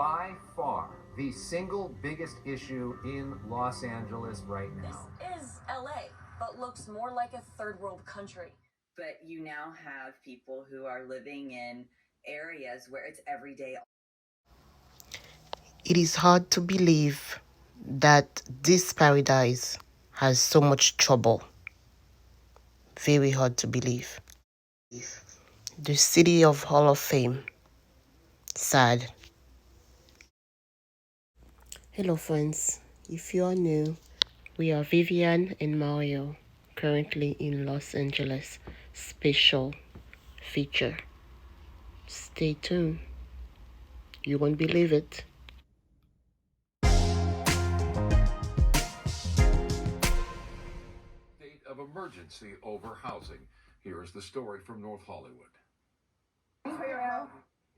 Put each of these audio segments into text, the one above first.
by far the single biggest issue in Los Angeles right now. This is LA, but looks more like a third world country. But you now have people who are living in areas where it's everyday. It is hard to believe that this paradise has so much trouble. Very hard to believe. The city of Hall of Fame. Sad. Hello friends, if you are new, we are Vivian and Mario, currently in Los Angeles. Special feature. Stay tuned. You won't believe it. State of emergency over housing. Here is the story from North Hollywood.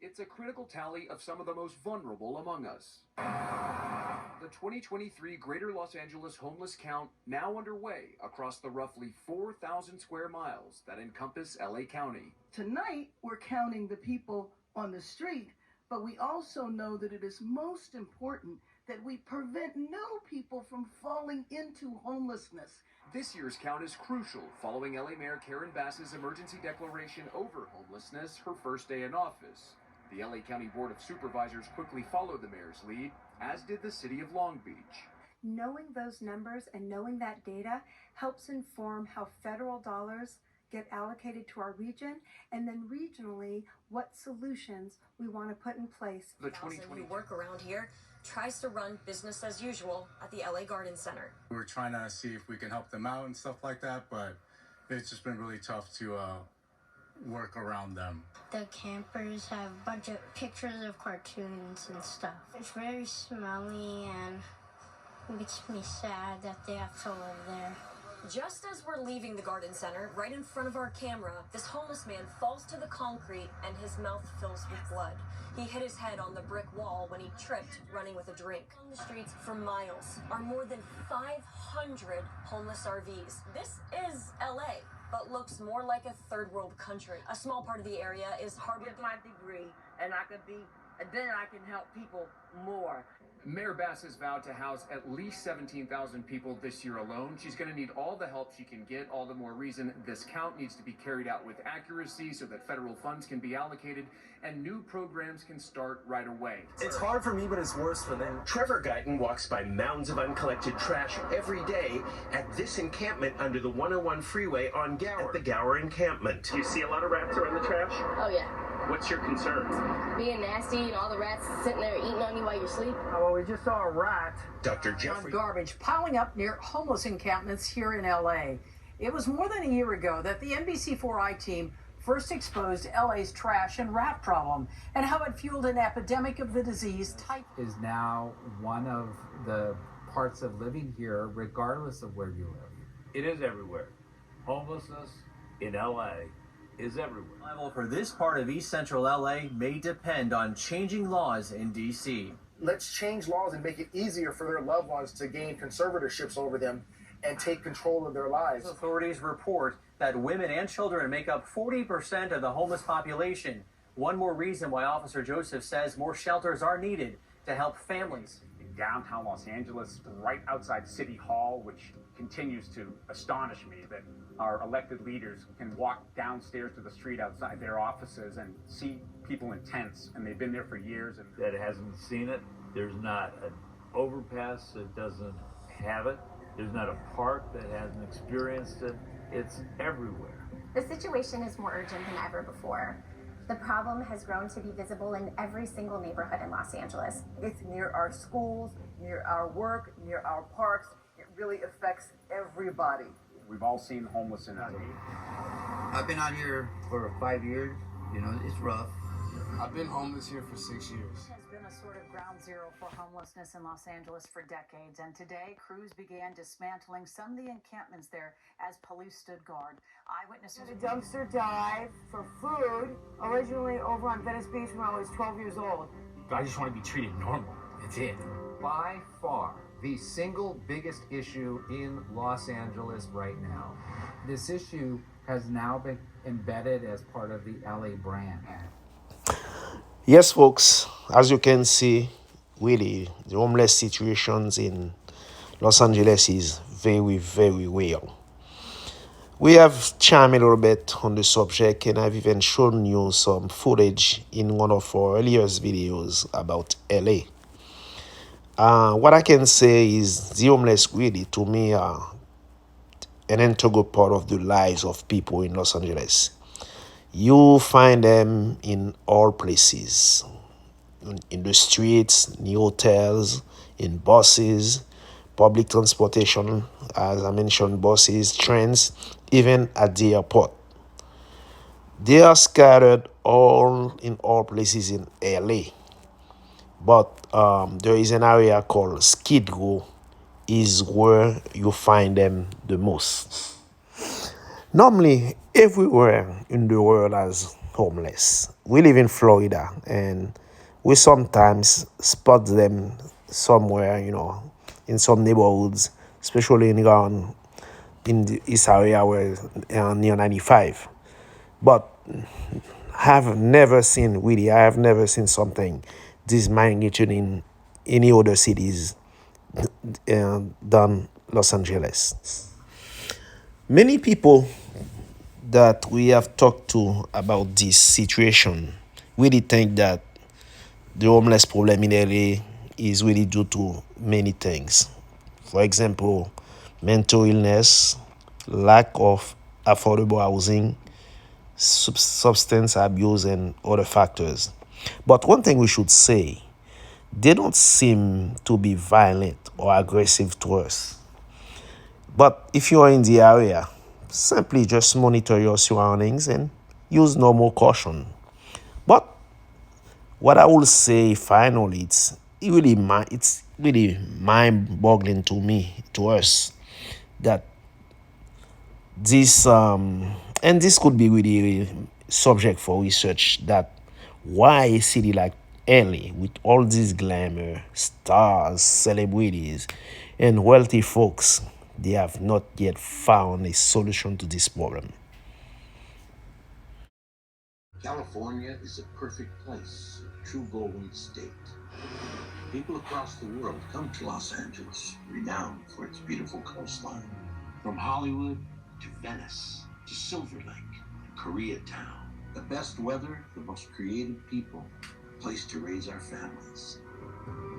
It's a critical tally of some of the most vulnerable among us. The 2023 Greater Los Angeles homeless count now underway across the roughly 4,000 square miles that encompass LA County. Tonight, we're counting the people on the street, but we also know that it is most important that we prevent new people from falling into homelessness. This year's count is crucial following LA Mayor Karen Bass's emergency declaration over homelessness her first day in office. The LA County Board of Supervisors quickly followed the mayor's lead, as did the city of Long Beach. Knowing those numbers and knowing that data helps inform how federal dollars get allocated to our region, and then regionally what solutions we want to put in place. The 2020 work around here tries to run business as usual at the LA Garden Center. We're trying to see if we can help them out and stuff like that, but it's just been really tough to work around them. The campers have a bunch of pictures of cartoons and stuff. It's very smelly and it makes me sad that they have to live there. Just as we're leaving the garden center, right in front of our camera, this homeless man falls to the concrete and his mouth fills with blood. He hit his head on the brick wall when he tripped running with a drink. On the streets for miles are more than 500 homeless RVs. This is LA, but looks more like a third world country. A small part of the area is harbored. Get my degree, and then I can help people more. Mayor Bass has vowed to house at least 17,000 people this year alone. She's going to need all the help she can get, all the more reason this count needs to be carried out with accuracy so that federal funds can be allocated and new programs can start right away. It's hard for me, but it's worse for them. Trevor Guyton walks by mounds of uncollected trash every day at this encampment under the 101 freeway on Gower, at the Gower encampment. You see a lot of rats around the trash? Oh, yeah. What's your concern? Being nasty and all the rats sitting there eating on you while you sleep. Oh, well, we just saw a rat. Dr. Jeffrey. Garbage piling up near homeless encampments here in LA. It was more than a year ago that the NBC4i team first exposed LA's trash and rat problem and how it fueled an epidemic of the disease type. Is now one of the parts of living here, regardless of where you live. It is everywhere. Homelessness in LA is everywhere. Survival for this part of East Central LA may depend on changing laws in DC. Let's change laws and make it easier for their loved ones to gain conservatorships over them and take control of their lives. Authorities report that women and children make up 40% of the homeless population. One more reason why Officer Joseph says more shelters are needed to help families. In downtown Los Angeles, right outside City Hall, which continues to astonish me that our elected leaders can walk downstairs to the street outside their offices and see people in tents, and they've been there for years. And that hasn't seen it. There's not an overpass that doesn't have it. There's not a park that hasn't experienced it. It's everywhere. The situation is more urgent than ever before. The problem has grown to be visible in every single neighborhood in Los Angeles. It's near our schools, near our work, near our parks. It really affects everybody. We've all seen homeless in LA. I've been out here for 5 years. You know, it's rough. I've been homeless here for 6 years. It has been a sort of ground zero for homelessness in Los Angeles for decades, and today crews began dismantling some of the encampments there as police stood guard. Eyewitnesses. The dumpster dive for food originally over on Venice Beach when I was 12 years old. I just want to be treated normal. That's it. By far, the single biggest issue in Los Angeles right now. This issue has now been embedded as part of the LA brand. Yes, folks, as you can see, really, the homeless situations in Los Angeles is very, very real. We have chimed a little bit on the subject, and I've even shown you some footage in one of our earlier videos about LA. What I can say is the homeless really, to me, are an integral part of the lives of people in Los Angeles. You find them in all places, in the streets, in hotels, in buses, public transportation, as I mentioned, buses, trains, even at the airport. They are scattered in all places in LA. But there is an area called Skid Row, is where you find them the most. Normally, everywhere in the world is homeless. We live in Florida, and we sometimes spot them somewhere, in some neighborhoods, especially in the east area where near 95. But I have never seen something this magnitude in any other cities than Los Angeles. Many people that we have talked to about this situation really think that the homeless problem in LA is really due to many things. For example, mental illness, lack of affordable housing, substance abuse, and other factors. But one thing we should say, they don't seem to be violent or aggressive to us. But if you are in the area, simply just monitor your surroundings and use normal caution. But what I will say finally, it's really mind-boggling to us, that this and this could be really subject for research, that why a city like LA, with all these glamour, stars, celebrities, and wealthy folks, they have not yet found a solution to this problem. California is a perfect place, a true golden state. People across the world come to Los Angeles, renowned for its beautiful coastline. From Hollywood to Venice to Silver Lake, Koreatown. The best weather, the most creative people, a place to raise our families.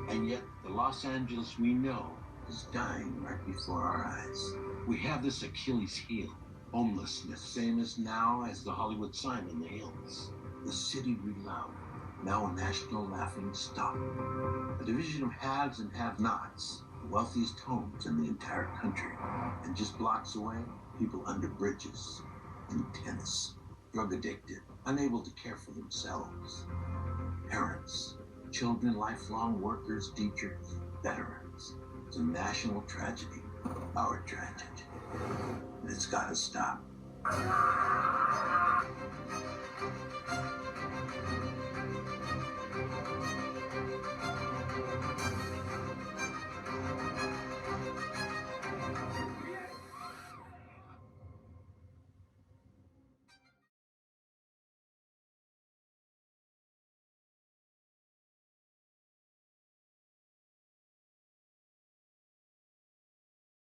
And yet, the Los Angeles we know is dying right before our eyes. We have this Achilles heel, homelessness, same as now as the Hollywood sign in the hills. The city we love, now a national laughing stock. A division of haves and have-nots, the wealthiest homes in the entire country. And just blocks away, people under bridges, in tents, drug addicted, unable to care for themselves. Parents, children, lifelong workers, teachers, veterans. It's a national tragedy, our tragedy. And it's gotta stop.